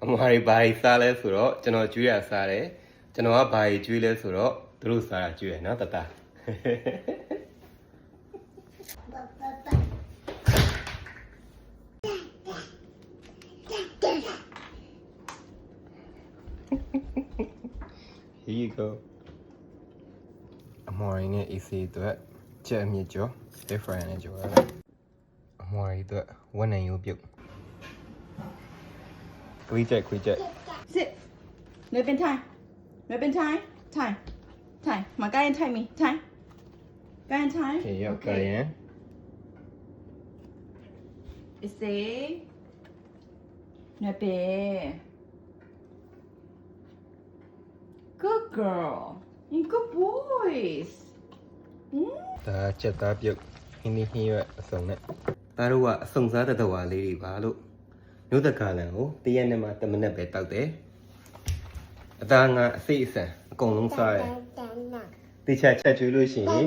အမွာတွေဘာကြီးစားလဲဆိုတော့ကျွန်တော်ကျွေးရစားတယ်ကျွန်တော်ကဘာကြီးကျွေးလဲဆိုတော့သူတို့စားတာကျွေးရနော်တတ Here you go အမွာတွေနဲ့ AC အတွက်ချက်အမြင့်ကျော် stir fry နဲ့ကျော်ရတယ်အမွာတွေအတွက်ဝက်နံရိုးပြုတ်ခွေးချက် Sit. Ribbon time. Ribbon time. Time. Time. My guy and time me. Time. Guy and time. ဟေးရောက်ကြရင် It's a Ribbon. Good girl. And good boys. ဒါချက်သားပြုတ်ဟင်းဟင်းရွက်အစုံနဲ့ဒါတို့ကအစုံစားတဲ့တော်လေးတွေပါလို့မြို့တကာလန်ကိုတရက်နဲ့မှ10မိနစ်ပဲတောက်တယ်အသားငါအစိအစံအကုန်လုံးစားတယ်တိချာချက်ကျွေးလို့ရှိရင်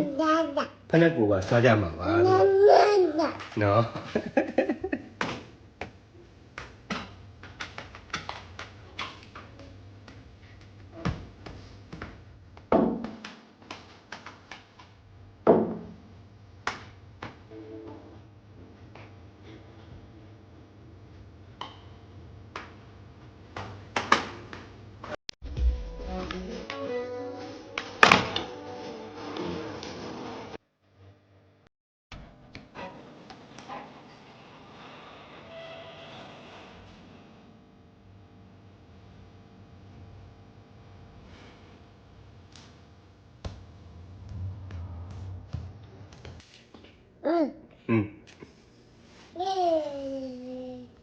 ဖက်နဲ့ကိုပါစားကြမှာပါလို့နော် Mm.